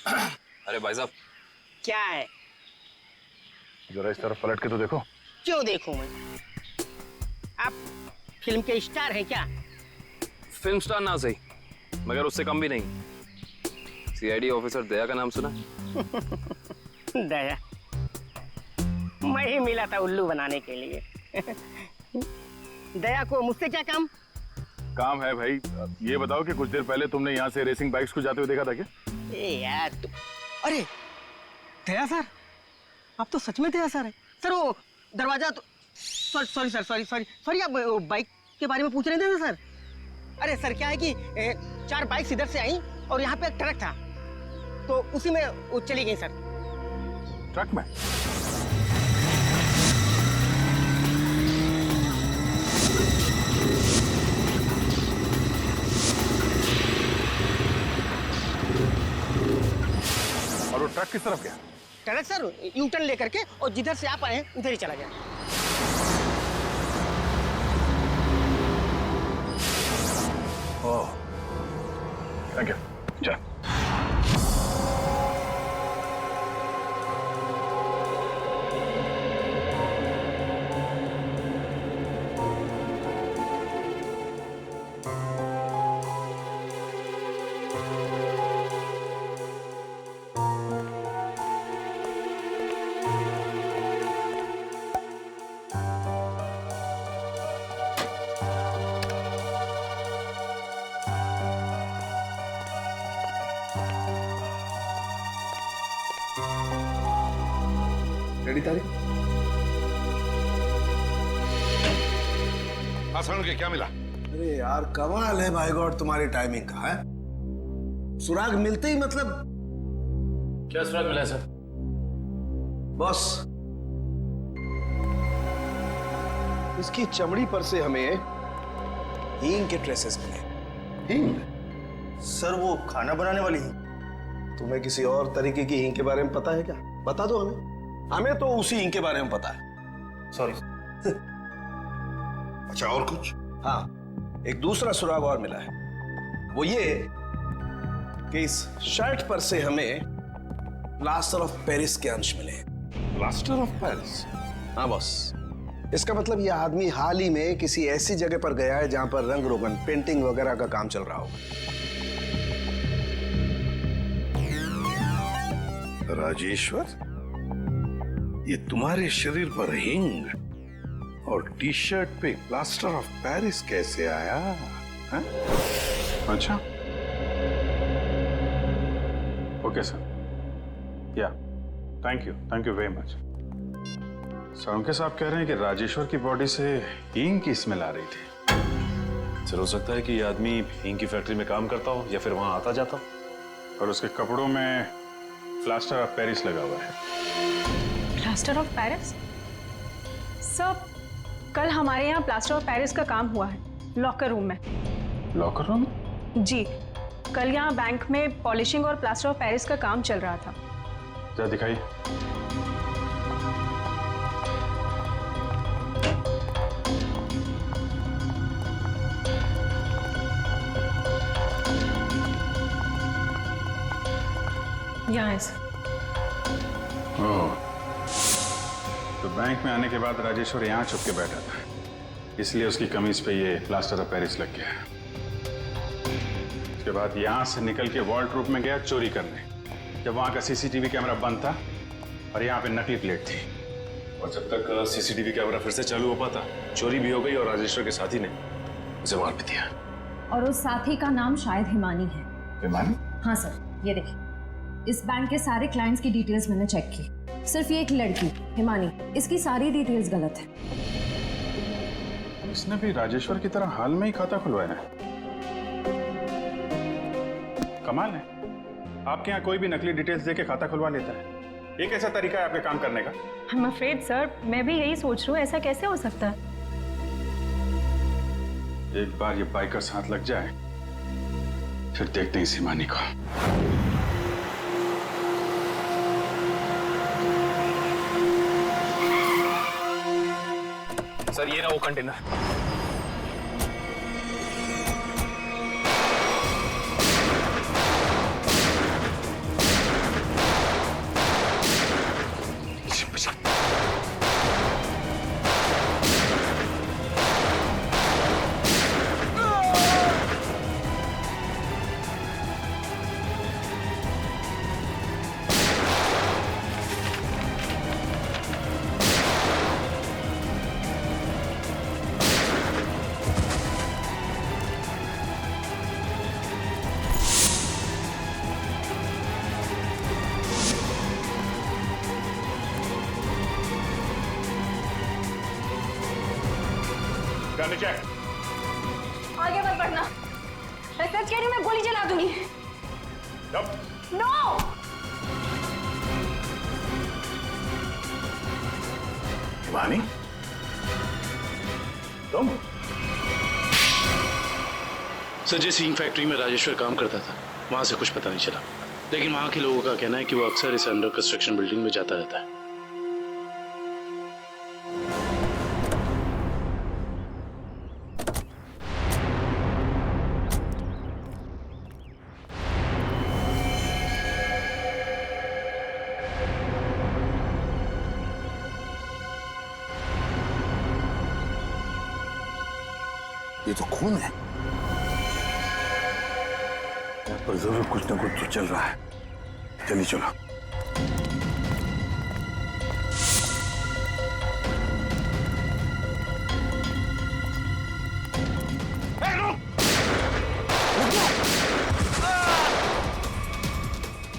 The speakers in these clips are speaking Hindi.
अरे भाई साहब। क्या है? जरा इस तरफ पलट के तो देखो। क्यों देखूं मैं? आप फिल्म के स्टार हैं क्या? फिल्म स्टार ना सही, मगर उससे कम भी नहीं। सीआईडी ऑफिसर दया का नाम सुना? दया? मैं ही मिला था उल्लू बनाने के लिए। दया को मुझसे क्या काम? काम है भाई। ये बताओ कि कुछ देर पहले तुमने यहाँ से रेसिंग बाइक्स को जाते हुए देखा था क्या? ए यार तू। अरे दया सर, आप तो सच में दया सर है। सर वो दरवाजा तो सॉरी सर, सॉरी आप बाइक के बारे में पूछ रहे थे ना सर? अरे सर क्या है कि 4 बाइक्स इधर से आई और यहाँ पे एक ट्रक था, तो उसी में वो चली गई सर। ट्रक में? और वो ट्रक किस तरफ गया? ट्रक सर यू टर्न लेकर के और जिधर से आप आए हैं उधर ही चला गया। ओह, थैंक यू। चल। रेडी तारीख? हाँ सर, के क्या मिला? अरे यार कमाल है भाई गॉड तुम्हारी टाइमिंग का है। सुराग मिलते ही मतलब। क्या सुराग मिला है सर? बॉस, इसकी चमड़ी पर से हमें हींग के ट्रेसेस मिले। हींग? सर वो खाना बनाने वाली हींग? तुम्हें किसी और तरीके की हींग के बारे में पता है क्या? बता दो हमें। हमें तो उसी हींग के बारे में पता है। सॉरी। अच्छा और कुछ? हाँ, एक दूसरा सुराग और मिला है। वो ये कि इस शर्ट पर से हमें प्लास्टर ऑफ पेरिस के अंश मिले। Plaster of Paris? हाँ बॉस, इसका मतलब ये आदमी हाल ही में किसी ऐसी जगह पर गया है जहां पर रंग रोगन, पेंटिंग वगैरह का काम चल रहा होगा। राजेश्वर, ये तुम्हारे शरीर पर हिंग और टी शर्ट पे प्लास्टर ऑफ पेरिस कैसे आया? हा? अच्छा, ओके सर। या thank you very much. Sir साहब कह रहे हैं कि राजेश्वर की बॉडी से हींग की स्मेल आ रही थी। सर हो सकता है कि ये आदमी हींग की फैक्ट्री में काम करता हो या फिर वहां आता जाता हो। और उसके कपड़ों में प्लास्टर ऑफ पेरिस लगा हुआ है। Plaster of Paris? सर कल हमारे यहाँ प्लास्टर ऑफ पेरिस का काम हुआ है लॉकर रूम में। Locker room? जी, कल यहाँ बैंक में पॉलिशिंग और प्लास्टर ऑफ पेरिस का काम चल रहा था। जरा दिखाइए। यहाँ है सर। ओह, तो बैंक में आने के बाद राजेश्वर यहाँ छुप के बैठा था, इसलिए उसकी कमीज पे ये प्लास्टर ऑफ पेरिस लग गया। उसके बाद यहाँ से निकल के वॉल्ट्रूप में गया चोरी करने, जब वहाँ का सीसीटीवी कैमरा बंद था और यहाँ पे नकली प्लेट थी। और जब तक सीसीटीवी कैमरा फिर से चालू हो पाता, चोरी भी हो गई और राजेश्वर के साथी ने उसे मार भी दिया। और उस साथी का नाम शायद हिमानी है। हिमानी? हाँ सर, ये देखिए, इस बैंक के सारे क्लाइंट्स की डिटेल्स मैंने चेक की। सिर्फ ये एक लड़की हिमानी, इसकी सारी डिटेल्स गलत है। इसने भी राजेश्वर की तरह हाल में ही खाता खुलवाया है। कमाल है, आपके यहाँ कोई भी नकली डिटेल्स देके खाता खुलवा लेता है। ये कैसा तरीका है आपके काम करने का? I'm afraid सर, मैं भी यही सोच रही हूँ, ऐसा कैसे हो सकता है? एक बार ये बाइकर्स हाथ लग जाए, फिर देखते हैं इस हिमानी को। सर ये रहा वो कंटेनर। बेटा नीचे। आगे मत बढ़ना, मैं सच कह रही हूँ, मैं गोली चला दूंगी। नो। हिमानी, तुम? सर, जिस इंक फैक्ट्री में राजेश्वर काम करता था वहां से कुछ पता नहीं चला, लेकिन वहां के लोगों का कहना है कि वो अक्सर इस अंडर कंस्ट्रक्शन बिल्डिंग में जाता रहता है। ये तो खून है, पर जरूर कुछ ना कुछ तो चल रहा है। चलिए चलो।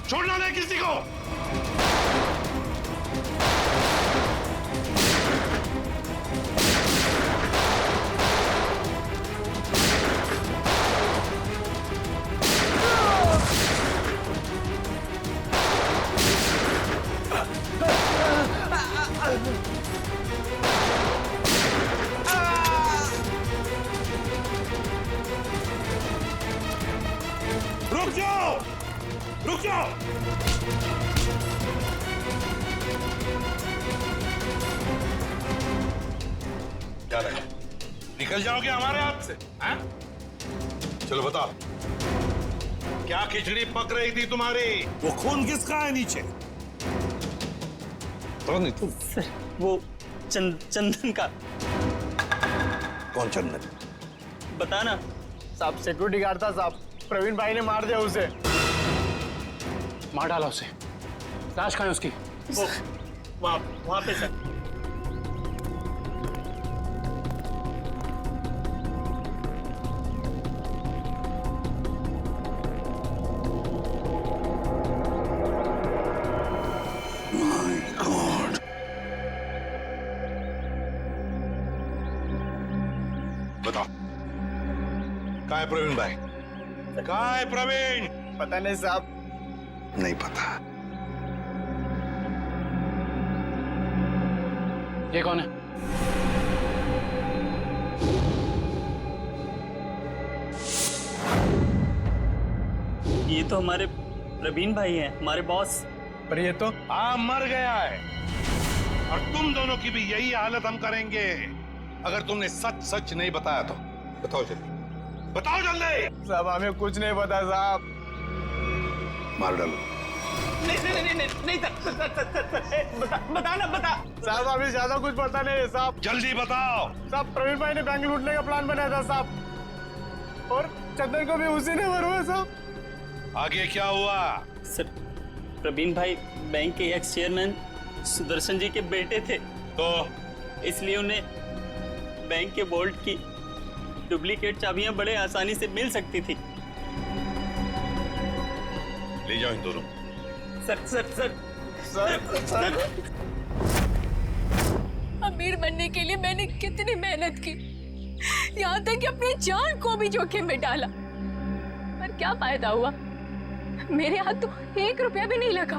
छोड़ना नहीं किसी को। रुक जाओ, रुक जाओ। क्या लगा, निकल जाओगे हमारे हाथ से? हैं? चलो बताओ, क्या खिचड़ी पक रही थी तुम्हारी? वो खून किसका है नीचे? सर वो चंदन का। कौन चंदन? बता ना साहब, सिक्योरिटी गार्ड था साहब, प्रवीण भाई ने मार दिया उसे। मार डाला उसे। लाश कहाँ है उसकी? वो वहां पे सर। बताओ, कहाँ है प्रवीण भाई? कहाँ है प्रवीण? पता नहीं साहब। नहीं पता। ये कौन है? ये तो हमारे प्रवीण भाई हैं, हमारे बॉस। पर ये तो मर गया है, और तुम दोनों की भी यही हालत हम करेंगे अगर तुमने सच सच नहीं बताया तो। बताओ जल्दी, बताओ जल्दी। साहब हमें कुछ नहीं पता साहब। मार डालो। नहीं बता साहब, हमें ज्यादा कुछ पता नहीं है साहब। जल्दी बताओ। साहब प्रवीण भाई ने बैंक लूटने का प्लान बनाया था साहब, और चंदन को भी उसी ने मरवाया साहब। आगे क्या हुआ? सर प्रवीण भाई बैंक के एक्स चेयरमैन सुदर्शन जी के बेटे थे, तो इसलिए उन्हें बैंक के वोल्ट की डुप्लीकेट चाबियां बड़े आसानी से मिल सकती थी। ले जाओ इन दोनों। सर अमीर बनने के लिए मैंने कितनी मेहनत की, यहाँ तक कि अपनी जान को भी जोखिम में डाला, पर क्या फायदा हुआ? मेरे हाथ तो 1 रुपया भी नहीं लगा।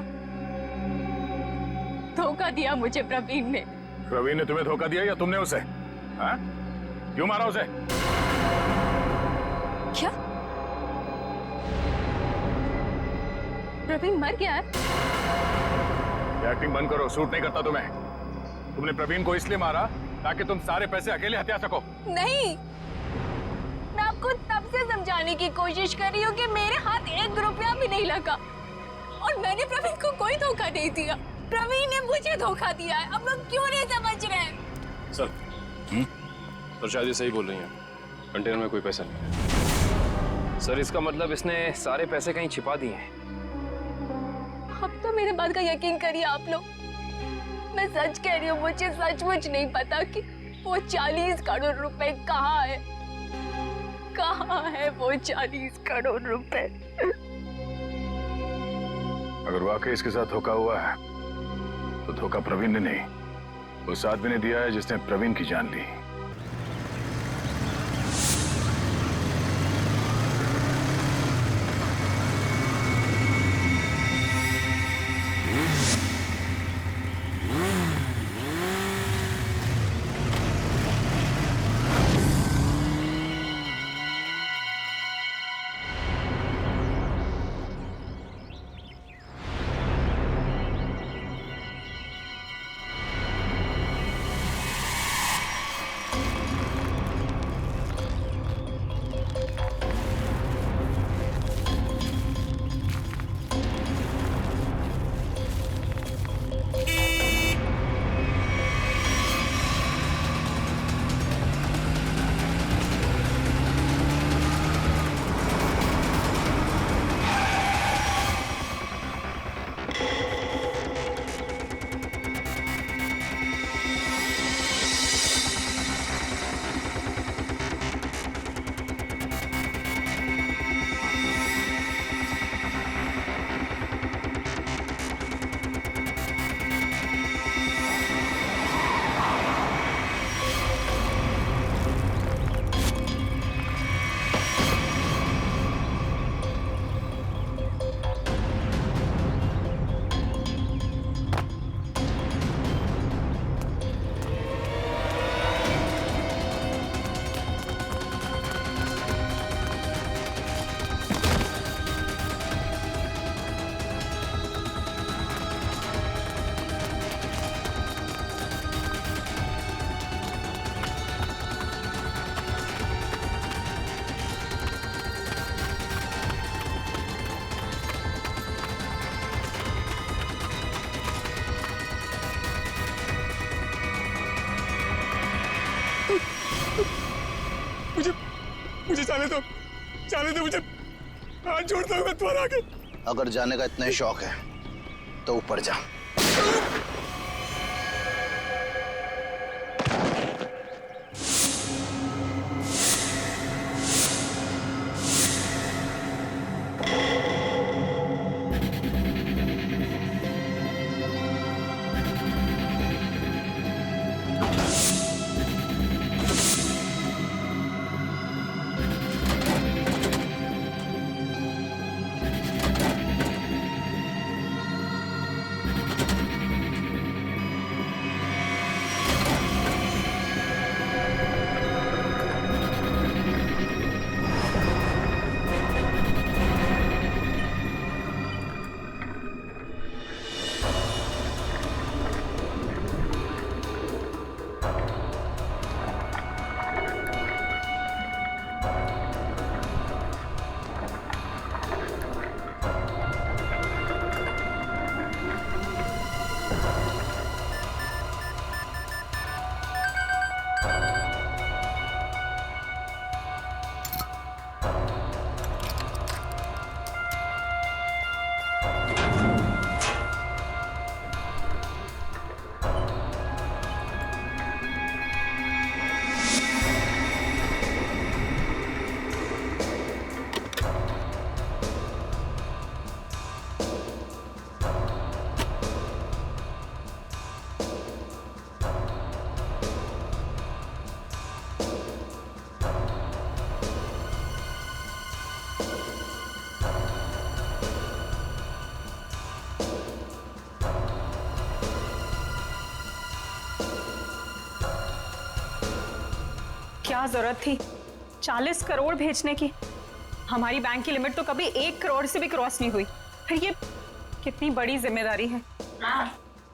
धोखा दिया मुझे प्रवीण ने। प्रवीण ने तुम्हें धोखा दिया या तुमने उसे? हाँ? क्यों मारा उसे? क्या प्रवीण मर गया है? एक्टिंग बंद करो, सूट नहीं करता तुम्हें। तुमने प्रवीण को इसलिए मारा ताकि तुम सारे पैसे अकेले हथिया सको। नहीं, मैं आपको तब से समझाने की कोशिश कर रही हूँ कि मेरे हाथ 1 रुपया भी नहीं लगा, और मैंने प्रवीण को कोई धोखा नहीं दिया। प्रवीण ने मुझे धोखा दिया है। अब लोग क्यों नहीं समझ रहे हैं? सर, सर शायद ये सही बोल रही हैं, कंटेनर में कोई पैसा नहीं है। सर इसका मतलब इसने सारे पैसे कहीं छिपा दिए हैं। अब तो मेरे बात का यकीन करिए आप लोग, मैं सच कह रही हूँ, मुझे सचमुच नहीं पता कि वो 40 करोड़ रुपए कहाँ है। कहाँ है वो 40 करोड़ रुपए? अगर वाकई इसके साथ धोखा हुआ है तो धोखा प्रवीण ने नहीं, उस आदमी ने दिया है जिसने प्रवीण की जान ली। मुझे जाने दो मुझे, हाथ जोड़ता हूँ मैं तुम्हारे आगे। अगर जाने का इतना ही शौक है तो ऊपर जा। क्या जरूरत थी 40 करोड़ भेजने की? हमारी बैंक की लिमिट तो कभी 1 करोड़ से भी क्रॉस नहीं हुई। फिर ये कितनी बड़ी जिम्मेदारी है।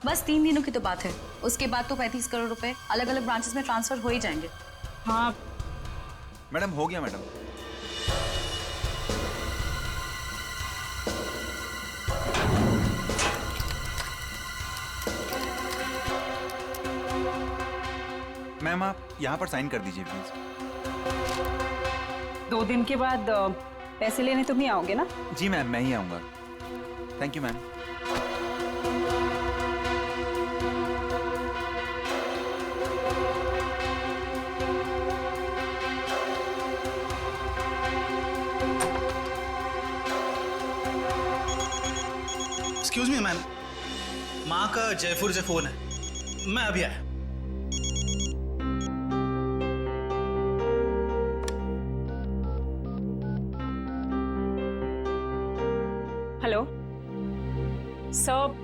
बस 3 दिनों की तो बात है, उसके बाद तो 35 करोड़ रुपए अलग अलग ब्रांचेस में ट्रांसफर हो ही जाएंगे। हाँ मैडम, हो गया मैडम। मैम आप यहाँ पर साइन कर दीजिए प्लीज। 2 दिन के बाद पैसे लेने तुम ही आओगे ना? जी मैम, मैं ही आऊँगा। Thank you ma'am. Excuse me ma'am, माँ का जयपुर से फोन है, मैं अभी आया। हेलो सर,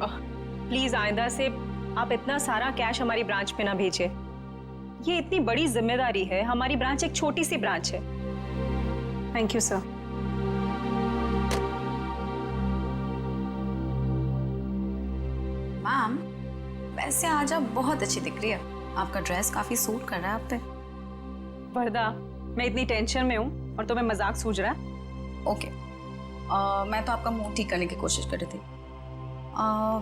प्लीज आइंदा से आप इतना सारा कैश हमारी ब्रांच पे ना भेजिए। ये इतनी बड़ी जिम्मेदारी है, हमारी ब्रांच एक छोटी सी ब्रांच है। Thank you sir. मैम, वैसे आज आप बहुत अच्छी दिख रही है, आपका ड्रेस काफी सूट कर रहा है आप पे। वरदा, मैं इतनी टेंशन में हूँ और तुम्हें मजाक सूझ रहा है? ओके, मैं तो आपका मूड ठीक करने की कोशिश कर रही थी।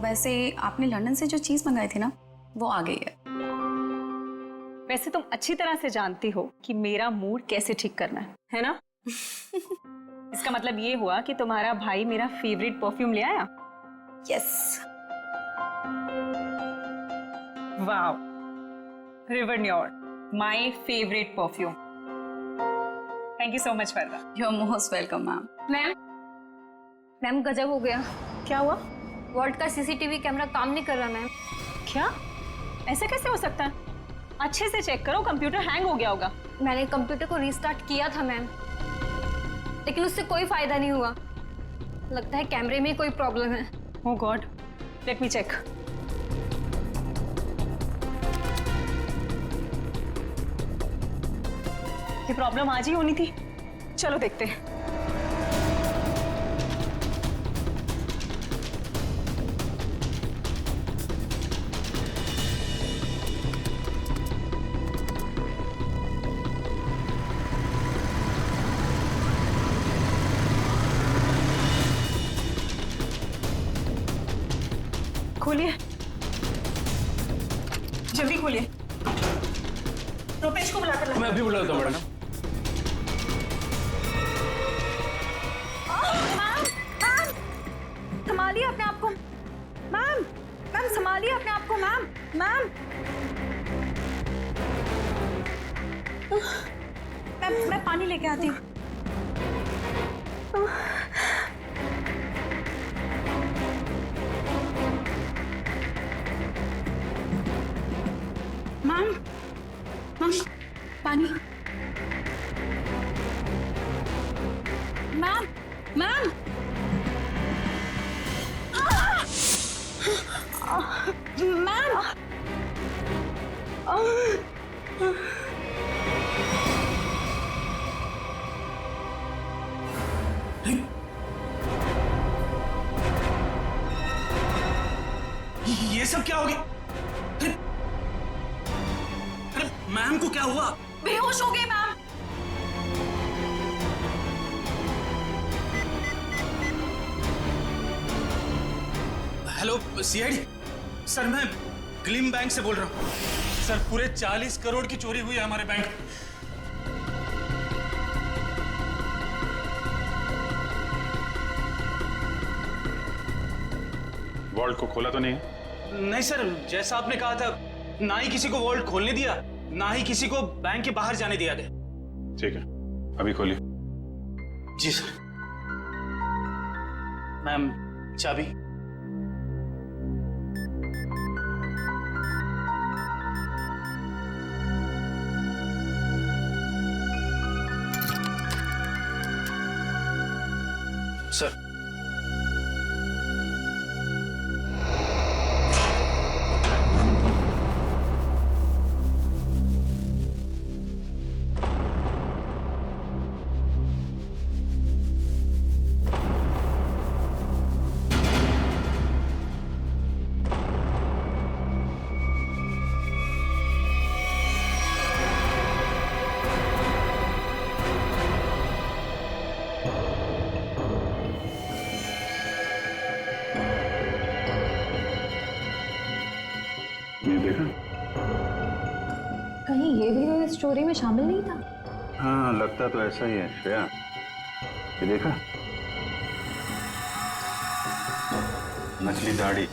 वैसे आपने लंदन से जो चीज मंगाई थी ना, वो आ गई है। वैसे तुम अच्छी तरह से जानती हो कि मेरा मूड कैसे ठीक करना है ना? इसका मतलब ये हुआ कि तुम्हारा भाई मेरा फेवरेट परफ्यूम ले आया? यस। वाओ, रिवर न्योर, my favourite perfume. Thank you so much Varda. You are most welcome ma'am. Ma'am गजब हो गया। क्या हुआ? वॉल्ट का सीसीटीवी कैमरा काम नहीं कर रहा मैम। क्या? ऐसा कैसे हो सकता है? अच्छे से चेक करो, कंप्यूटर हैंग हो गया होगा। मैंने कंप्यूटर को रीस्टार्ट किया था मैम, लेकिन उससे कोई फायदा नहीं हुआ। लगता है कैमरे में कोई प्रॉब्लम है। ओह गॉड, लेट मी चेक। ये प्रॉब्लम आज ही होनी थी। चलो देखते हैं। खोलिए, जल्दी खोलिए। रुपेश को बुलाकर लाओ। मैं अभी बुलाता हूँ मैडम। पानी लेके आती हूँ। मैम, मैम, पानी। मैम, मैम, मैम, ये सब क्या हो गया? अरे मैम को क्या हुआ? बेहोश हो गई मैम। हेलो सीआईडी सर, मैं ग्लिम बैंक से बोल रहा हूँ। सर पूरे 40 करोड़ की चोरी हुई है हमारे बैंक में। वॉल्ट को खोला तो नहीं है? नहीं सर, जैसा आपने कहा था, ना ही किसी को वॉल्ट खोलने दिया, ना ही किसी को बैंक के बाहर जाने दिया गया। ठीक है, अभी खोलिए। जी सर। मैम, चाबी। सर, ये देखा? कहीं ये भी तो इस स्टोरी में शामिल नहीं था? हाँ, लगता तो ऐसा ही है श्रेया। ये देखा? नकली दाढ़ी,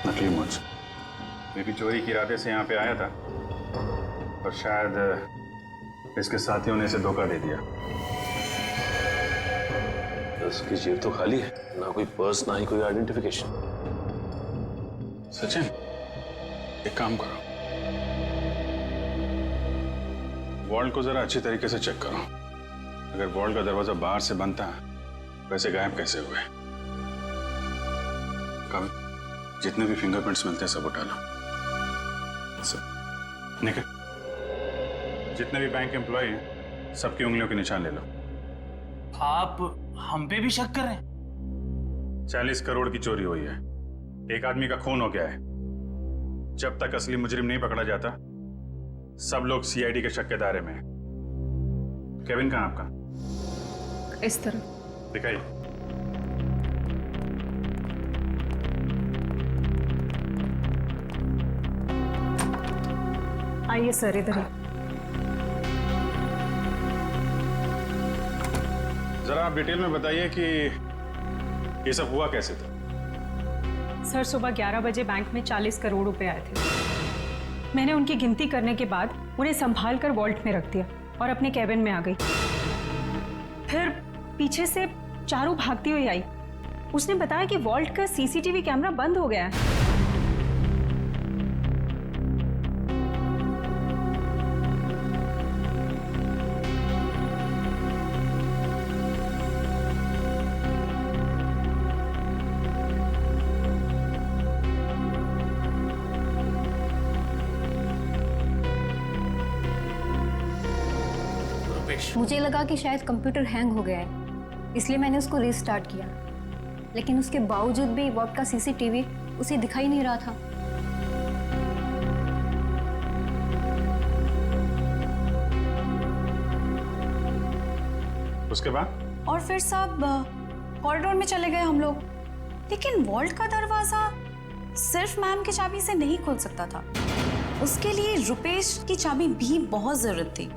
नकली मूंछ। मैं भी चोरी के इरादे से यहाँ पे आया था, और शायद इसके साथियों ने इसे धोखा दे दिया। उसकी जेब तो खाली है, ना कोई पर्स ना ही कोई आइडेंटिफिकेशन। सचिन, एक काम करो, वॉल्ट को जरा अच्छी तरीके से चेक करो। अगर वॉल्ट का दरवाजा बाहर से बंद था, वैसे गायब कैसे हुए? कभी जितने भी फिंगरप्रिंट्स मिलते हैं सब उठा लो। सब निकल, जितने भी बैंक एम्प्लॉय हैं सबकी उंगलियों के निशान ले लो। आप हम पे भी शक कर रहे हैं? 40 करोड़ की चोरी हुई है, एक आदमी का खून हो गया है। जब तक असली मुजरिम नहीं पकड़ा जाता, सब लोग सीआईडी के शक के दायरे में हैं। केविन कहाँ आपका? इस तरह दिखाइए। आइए सर, इधर ही। जरा आप डिटेल में बताइए कि ये सब हुआ कैसे था? सर, सुबह 11 बजे बैंक में 40 करोड़ रुपए आए थे। मैंने उनकी गिनती करने के बाद उन्हें संभाल कर वॉल्ट में रख दिया और अपने कैबिन में आ गई। फिर पीछे से चारू भागती हुई आई। उसने बताया कि वॉल्ट का सीसीटीवी कैमरा बंद हो गया है। मुझे लगा कि शायद कंप्यूटर हैंग हो गया है, इसलिए मैंने उसको रीस्टार्ट किया, लेकिन उसके बावजूद भी वॉल्ट का सीसीटीवी उसे दिखाई नहीं रहा था। उसके बाद? और फिर सब कॉरिडोर में चले गए हम लोग, लेकिन वॉल्ट का दरवाजा सिर्फ मैम की चाबी से नहीं खुल सकता था, उसके लिए रुपेश की चाबी भी बहुत जरूरत थी।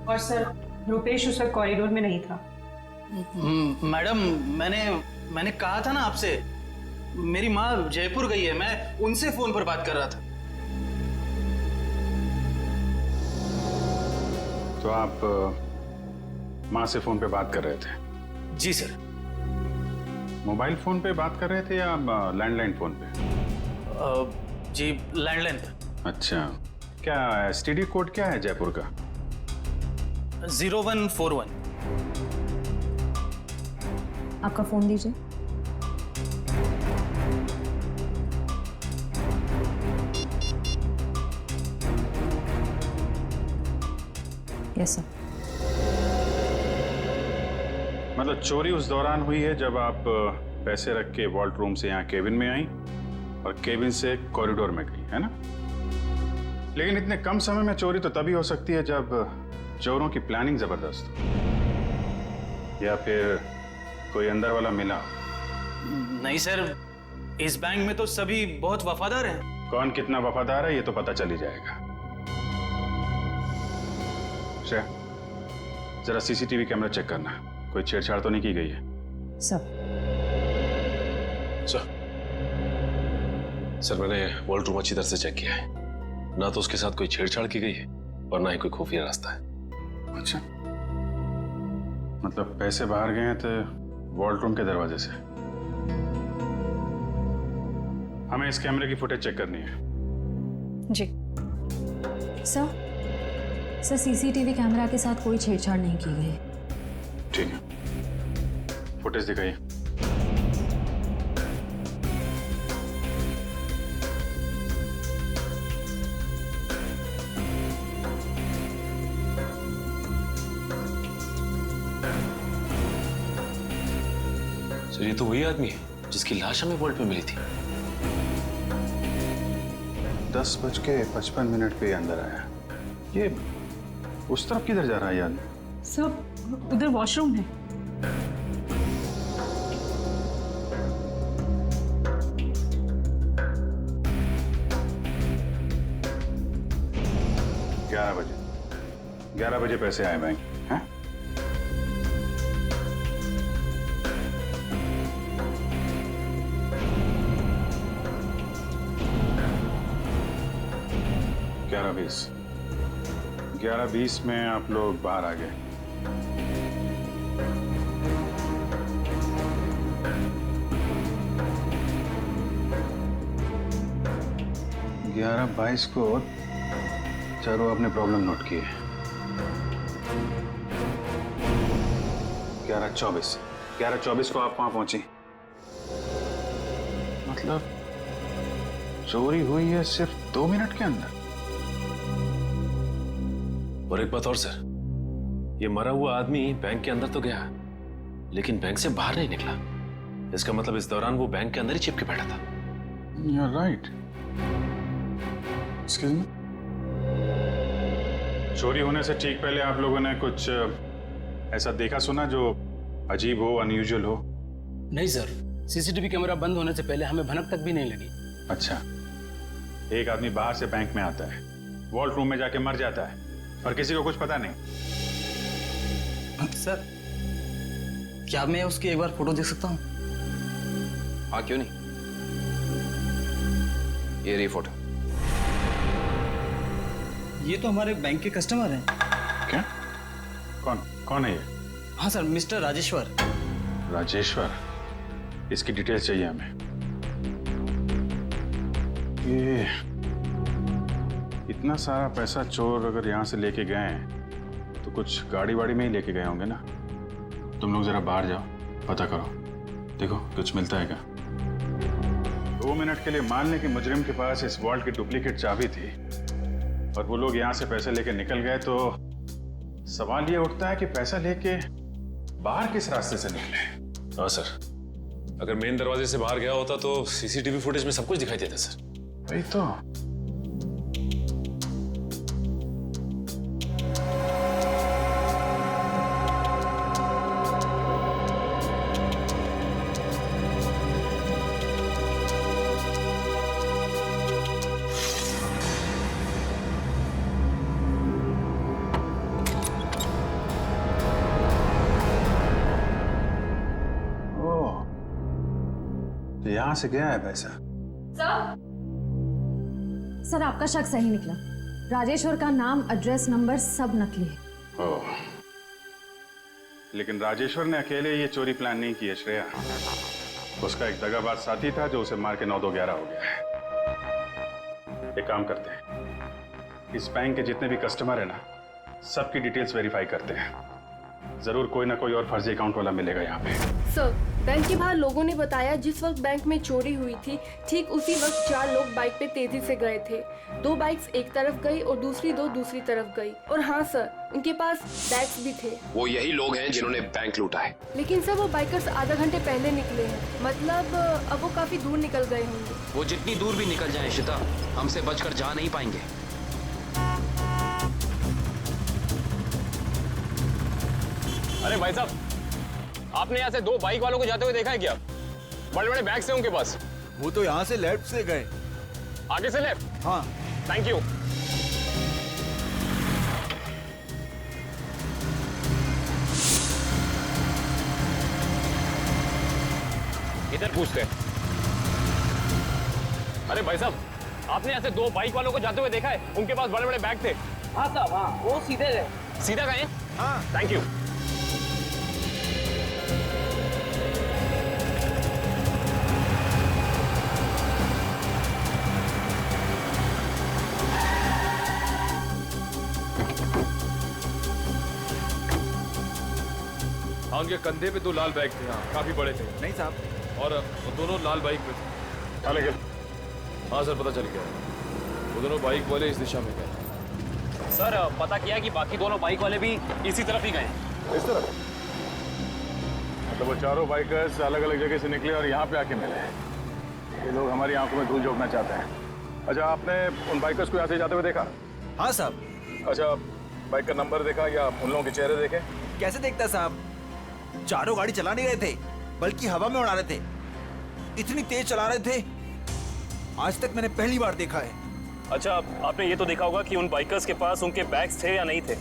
और सर, रुपेश उस वक्त कॉरिडोर में नहीं था। मैडम, मैंने कहा था ना आपसे, मेरी माँ जयपुर गई है, मैं उनसे फोन पर बात कर रहा था। तो आप माँ से फोन पे बात कर रहे थे? जी सर। मोबाइल फोन पे बात कर रहे थे या लैंडलाइन फोन पे? जी लैंडलाइन पे। अच्छा, क्या एसटीडी कोड क्या है जयपुर का? 0141। आपका फोन दीजिए। Yes sir. मतलब चोरी उस दौरान हुई है जब आप पैसे रख के वॉल्ट रूम से यहाँ केबिन में आई और केबिन से कॉरिडोर में गई, है ना? लेकिन इतने कम समय में चोरी तो तभी हो सकती है जब चोरों की प्लानिंग जबरदस्त हो, या फिर कोई अंदर वाला मिला हो। नहीं सर, इस बैंक में तो सभी बहुत वफादार हैं। कौन कितना वफादार है ये तो पता चल ही जाएगा। श्रेया, जरा सीसीटीवी कैमरा चेक करना, कोई छेड़छाड़ तो नहीं की गई है? सर मैंने वॉल्ट रूम अच्छी तरह से चेक किया है, ना तो उसके साथ कोई छेड़छाड़ की गई है और ना ही कोई खुफिया रास्ता है। अच्छा, मतलब पैसे बाहर गए हैं तो वॉल्ट रूम के दरवाजे से। हमें इस कैमरे की फुटेज चेक करनी है। जी सर। सर सीसीटीवी कैमरा के साथ कोई छेड़छाड़ नहीं की गई। ठीक है, फुटेज दिखाइए। सर ये तो वही आदमी है जिसकी लाश हमें वॉल्ट पे मिली थी। 10:55 पे अंदर आया। ये उस तरफ किधर जा रहा है यार? सब उधर वॉशरूम है। बजे 11 बजे पैसे आए बैंक, हैं? ग्यारह 11:20 में आप लोग बाहर आ गए। ग्यारह 22 को चारों अपने प्रॉब्लम नोट किए। 11:24 को आप वहां पहुंची। मतलब चोरी हुई है सिर्फ 2 मिनट के अंदर। और एक बात और सर, ये मरा हुआ आदमी बैंक के अंदर तो गया लेकिन बैंक से बाहर नहीं निकला। इसका मतलब इस दौरान वो बैंक के अंदर ही चिपके बैठा था। You're right. Excuse me? चोरी होने से ठीक पहले आप लोगों ने कुछ ऐसा देखा सुना जो अजीब हो, अनयूजुअल हो? नहीं सर, सीसीटीवी कैमरा बंद होने से पहले हमें भनक तक भी नहीं लगी। अच्छा, एक आदमी बाहर से बैंक में आता है, वॉल्ट रूम में जाके मर जाता है और किसी को कुछ पता नहीं। सर, क्या मैं उसकी एक बार फोटो देख सकता हूँ? हाँ, क्यों नहीं। ये रही फोटो। ये तो हमारे बैंक के कस्टमर हैं। क्या? कौन है ये? हाँ सर, मिस्टर राजेश्वर। राजेश्वर? इसकी डिटेल्स चाहिए हमें। ये इतना सारा पैसा चोर अगर यहाँ से लेके गए हैं तो कुछ गाड़ी वाड़ी में ही लेके गए होंगे ना। तुम लोग जरा बाहर जाओ, पता करो, देखो कुछ मिलता है क्या। 2 मिनट के लिए मान लें कि मुजरिम के पास इस वॉल्ट की डुप्लीकेट चाबी थी और वो लोग यहाँ से पैसे लेके निकल गए, तो सवाल ये उठता है कि पैसा लेके बाहर किस रास्ते से निकले। हाँ सर, अगर मेन दरवाजे से बाहर गया होता तो सीसीटीवी फुटेज में सब कुछ दिखाई देता सर। वही तो। यहाँ से गया है पैसा। सर आपका शक सही निकला। राजेश्वर का नाम, एड्रेस, नंबर सब नकली है। ओह, लेकिन राजेश्वर ने अकेले ये चोरी प्लान नहीं की है श्रेया। उसका एक दगाबाज साथी था जो उसे मार के 9-2-11 हो गया है। एक काम करते हैं, इस बैंक के जितने भी कस्टमर है ना, सबकी डिटेल्स वेरीफाई करते हैं। जरूर कोई ना कोई और फर्जी अकाउंट वाला मिलेगा यहाँ पे। सर, बैंक के बाहर लोगों ने बताया जिस वक्त बैंक में चोरी हुई थी ठीक उसी वक्त 4 लोग बाइक पे तेजी से गए थे। 2 बाइक्स एक तरफ गई और दूसरी 2 दूसरी तरफ गई। और हाँ सर, उनके पास बैग्स भी थे। वो यही लोग हैं जिन्होंने बैंक लूटा है। लेकिन सर वो बाइकर्स आधा घंटे पहले निकले हैं, मतलब अब वो काफी दूर निकल गए होंगे। वो जितनी दूर भी निकल जाएं श्वेता, हमसे बचकर जा नहीं पाएंगे। अरे भाई साहब, आपने यहाँ से 2 बाइक वालों को जाते हुए देखा है क्या? बड़े बड़े बैग्स हैं उनके पास। वो तो यहाँ से लेफ्ट से गए। आगे से लेफ्ट? हाँ। Thank you. इधर पूछते हैं। अरे भाई साहब, आपने यहाँ से 2 बाइक वालों को जाते हुए देखा है? उनके पास बड़े बड़े बैग थे। हाँ साहब, हाँ, वो सीधे गए। सीधा गए? हाँ। Thank you. हाँ, उनके कंधे पे 2 लाल बैग थे। हाँ, काफी बड़े थे। नहीं साहब। और वो दोनों लाल बाइक पे थे। हाँ सर, पता चल गया। वो दोनों बाइक वाले इस दिशा में गए। सर, पता किया कि बाकी दोनों बाइक वाले भी इसी तरफ ही गए। इस तरफ? मतलब वो चारों बाइकर्स अलग अलग जगह से निकले और यहाँ पे आके मिले। ये लोग हमारी आंखों में धूल झोंकना चाहते हैं। अच्छा, आपने उन बाइकर्स को यहाँ से जाते हुए देखा? हाँ साहब। अच्छा, बाइक का नंबर देखा या उन लोगों के चेहरे देखे? कैसे देखता साहब, चारों गाड़ी चला नहीं रहे थे, बल्कि हवा में उड़ा रहे थे। इतनी तेज चला रहे थे, आज तक मैंने पहली बार देखा है। अच्छा, आपने ये तो देखा होगा कि उन बाइकर्स के पास उनके बैग्स थे या नहीं थे?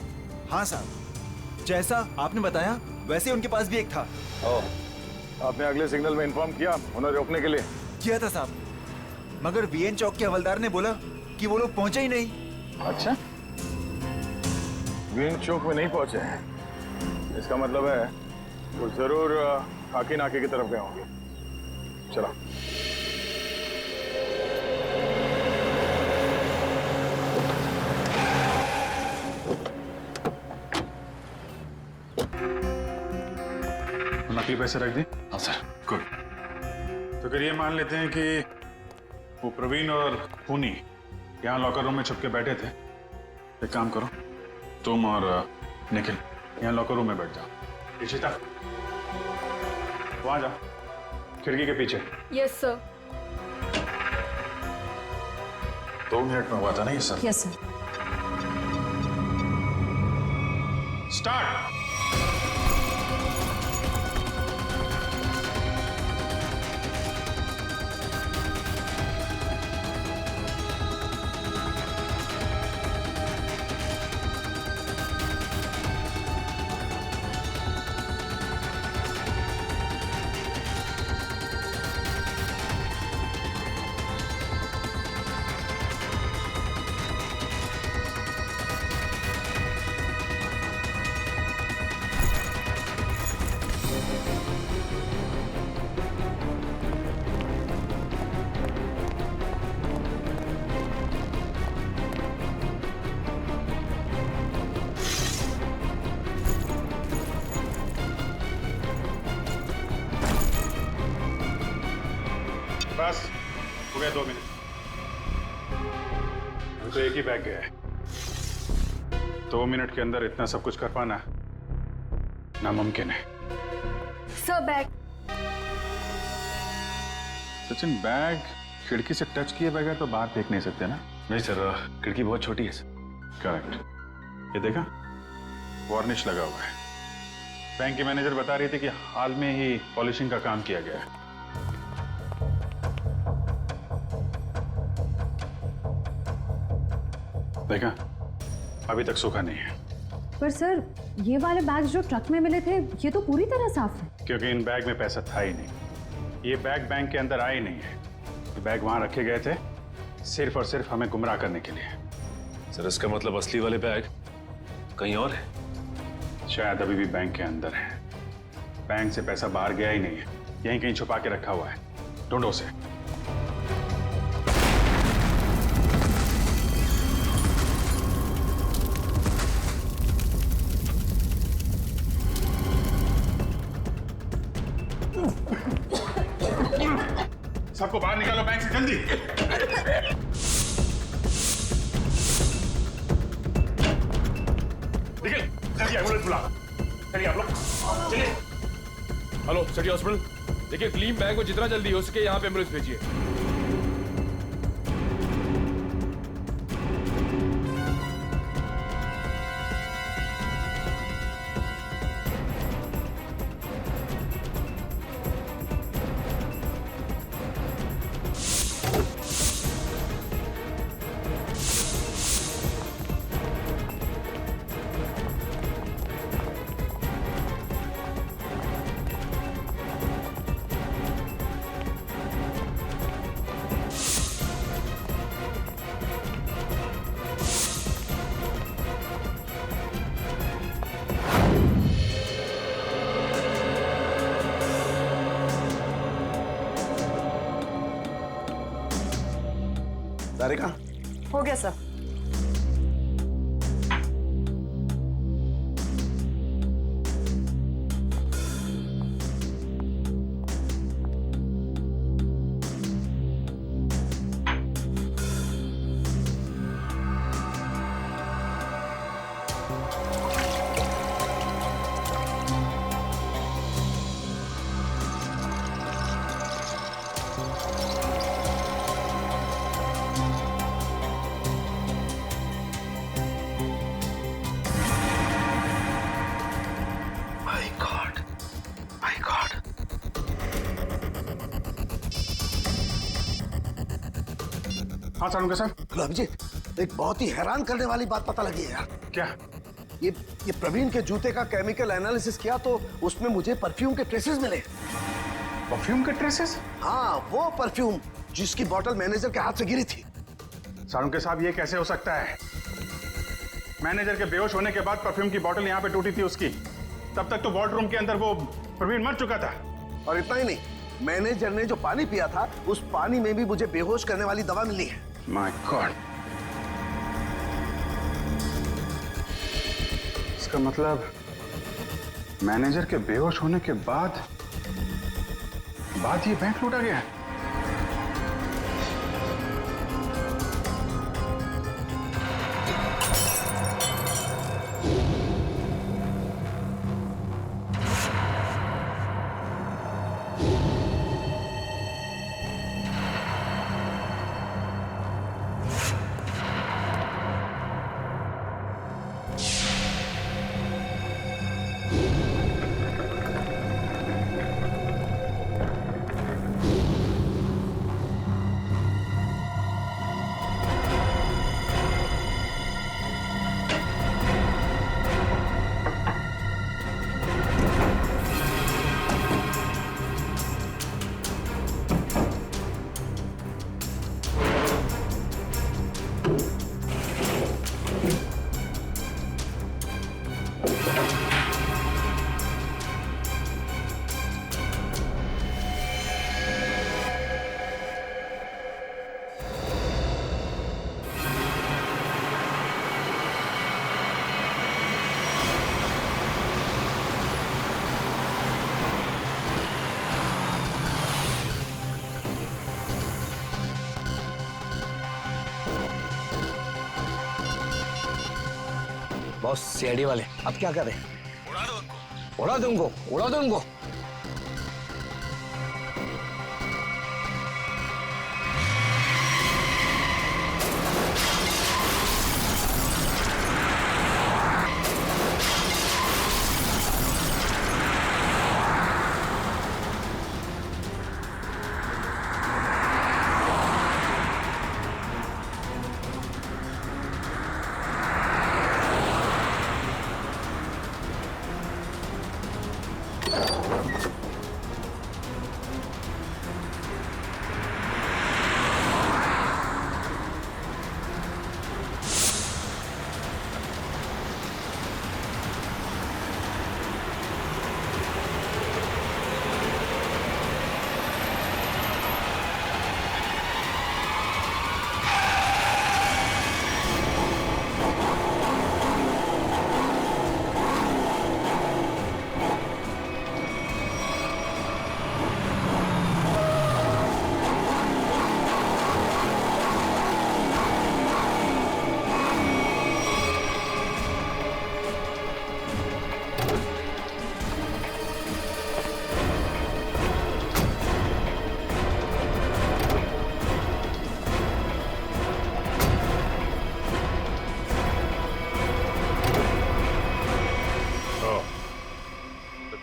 हाँ साहब, जैसा आपने बताया वैसे उनके पास भी एक था। ओह, आपने अगले सिग्नल में इन्फॉर्म किया उन्हें रोकने के लिए? किया था साहब, मगर वीएन चौक के हवलदार ने बोला कि वो लोग पहुंचे ही नहीं। अच्छा, वीएन चौक में नहीं पहुंचे हैं, इसका मतलब है वो जरूर खाकी नाके की तरफ गए होंगे। चलो। नकली पैसे रख दी? हाँ सर। गुड। तो फिर ये मान लेते हैं कि वो प्रवीण और पुनी यहाँ लॉकर रूम में छुप के बैठे थे। एक काम करो, तुम और निखिल यहाँ लॉकर रूम में बैठ जाओ। इशिता, वहां जाओ, खिड़की के पीछे। Yes sir. 2 मिनट में हुआ था ना ये सर? Yes sir. स्टार्ट। बस हो गया 2 मिनट। अभी तो एक ही बैग गया है। 2 मिनट के अंदर इतना सब कुछ कर पाना नामुमकिन है। Sir bag. सचिन, बैग खिड़की से टच किए बगैर तो बाहर फेंक नहीं सकते ना? नहीं सर, खिड़की बहुत छोटी है सर। करेक्ट। ये देखा, वार्निश लगा हुआ है। बैंक की मैनेजर बता रही थी कि हाल में ही पॉलिशिंग का काम किया गया है। देखा, अभी तक सूखा नहीं है। पर सर, ये वाले बैग्स जो ट्रक में मिले थे, ये तो पूरी तरह साफ है। क्योंकि इन बैग में पैसा था ही नहीं। ये बैग बैंक के अंदर आए नहीं है। ये बैग वहां रखे गए थे सिर्फ और सिर्फ हमें गुमराह करने के लिए। सर, इसका मतलब असली वाले बैग कहीं और है। शायद अभी भी बैंक के अंदर है। बैंक से पैसा बाहर गया ही नहीं है, यहीं कहीं छुपा के रखा हुआ है। ढूंढो उसे। सबको बाहर निकालो बैंक से जल्दी। निकल जल्दी, एम्बुलेंस बुला। चलिए आप लोग चलिए। हेलो सिटी हॉस्पिटल, देखिए क्लीन बैंक को जितना जल्दी हो सके यहाँ पे एम्बुलेंस भेजिए। सारिका, हो गया सर। हाँ सारुंगा साहब। हेलो अभिजीत, एक बहुत ही हैरान करने वाली बात पता लगी है यार। क्या? ये प्रवीण के जूते का केमिकल एनालिसिस किया तो उसमें मुझे परफ्यूम के ट्रेसेस मिले। परफ्यूम के ट्रेसेस? हाँ, वो परफ्यूम जिसकी बोतल मैनेजर के हाथ से गिरी थी। सारुंगा साहब, ये कैसे हो सकता है? मैनेजर के बेहोश होने के बाद परफ्यूम की बोतल यहाँ पे टूटी थी उसकी। तब तक तो वॉर्ड रूम के अंदर वो प्रवीण मर चुका था। और इतना ही नहीं, मैनेजर ने जो पानी पिया था उस पानी में भी मुझे बेहोश करने वाली दवा मिली है। माय गॉड, इसका मतलब मैनेजर के बेहोश होने के बाद ये बैंक लूटा गया। बॉस, सीआईडी वाले अब क्या करें? उड़ा दो उनको, उड़ा दो उनको।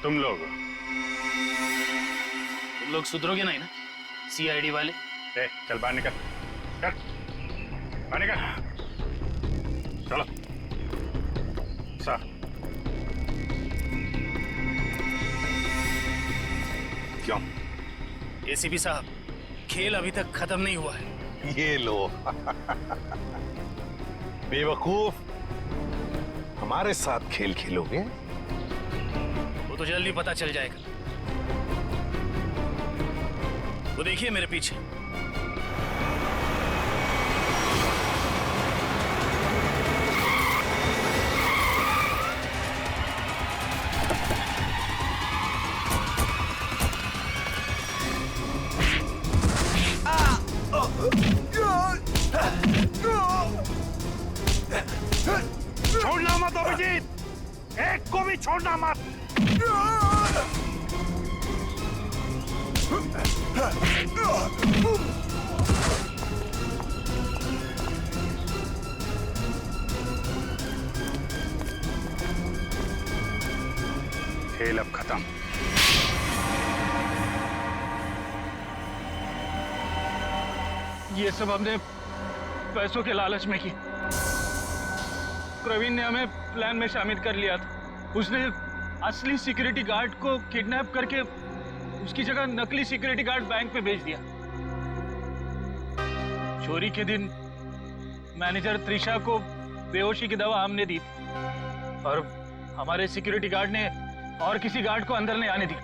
तुम लोग सुधरोगे नहीं ना, सीआईडी वाले? चल बाहर निकल, चल बाहर निकल, चलो सर। क्यों? एसीपी साहब, खेल अभी तक खत्म नहीं हुआ है। ये लो बेवकूफ, हमारे साथ खेल खेलोगे? वो तो जल्दी पता चल जाएगा। वो देखिए मेरे पीछे। छोड़ना मत अभिजीत, एक को भी छोड़ना मत। खेल अब खत्म। ये सब हमने पैसों के लालच में की। प्रवीण ने हमें प्लान में शामिल कर लिया था। उसने असली सिक्योरिटी गार्ड को किडनैप करके उसकी जगह नकली सिक्योरिटी गार्ड बैंक में भेज दिया। चोरी के दिन मैनेजर त्रिशा को बेहोशी की दवा हमने दी थी और हमारे सिक्योरिटी गार्ड ने और किसी गार्ड को अंदर नहीं आने दी।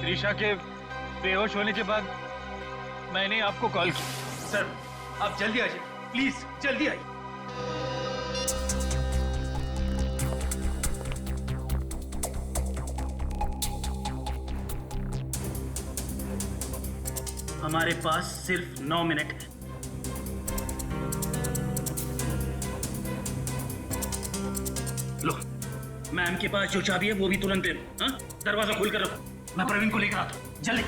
त्रिशा के बेहोश होने के बाद मैंने आपको कॉल की। सर आप जल्दी आ जाइए, प्लीज जल्दी आइए। हमारे पास सिर्फ 9 मिनट है। लो, मैम के पास जो चाबी है वो भी तुरंत दे दो। हाँ? दरवाजा खोल कर रखो, मैं प्रवीण को लेकर आता हूँ। जल्दी।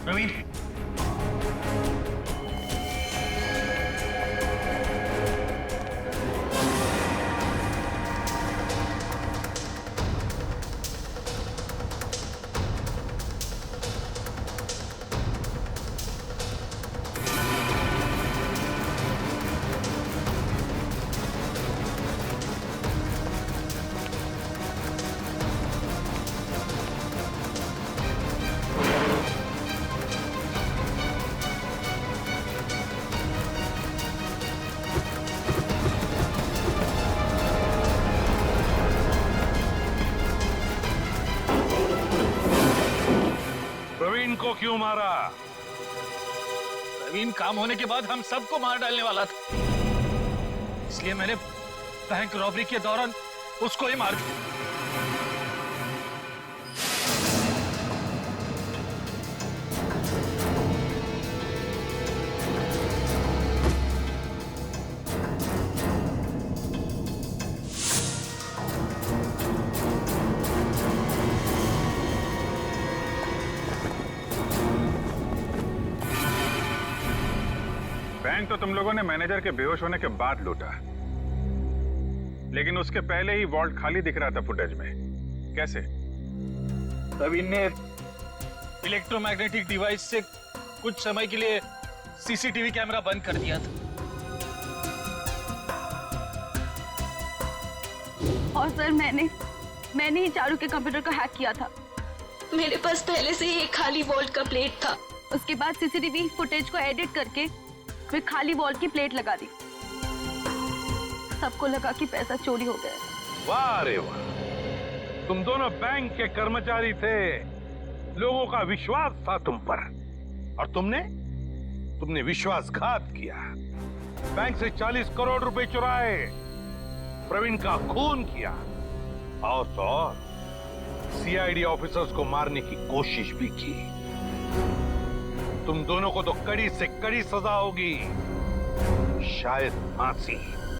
प्रवीण, प्रवीण को क्यों मारा? प्रवीण काम होने के बाद हम सबको मार डालने वाला था, इसलिए मैंने बैंक रॉबरी के दौरान उसको ही मार दिया। बैंक तो तुम लोगों ने मैनेजर के बेहोश होने के बाद लूटा, लेकिन उसके पहले ही वॉल्ट खाली दिख रहा था फुटेज में। कैसे? प्रवीण ने इलेक्ट्रोमैग्नेटिक डिवाइस से कुछ समय के लिए सीसीटीवी कैमरा बंद कर दिया था। और सर मैंने ही चारू के कंप्यूटर को हैक किया था। मेरे पास पहले से ही एक खाली वॉल्ट का प्लेट था। उसके बाद सीसीटीवी फुटेज को एडिट करके फिर खाली वॉल्ट की प्लेट लगा दी। सबको लगा कि पैसा चोरी हो गया। वाह रे वाह, तुम दोनों बैंक के कर्मचारी थे, लोगों का विश्वास था तुम पर, और तुमने विश्वासघात किया। बैंक से 40 करोड़ रुपए चुराए, प्रवीण का खून किया, और सीआईडी ऑफिसर्स को मारने की कोशिश भी की। तुम दोनों को तो कड़ी से कड़ी सजा होगी, शायद फांसी।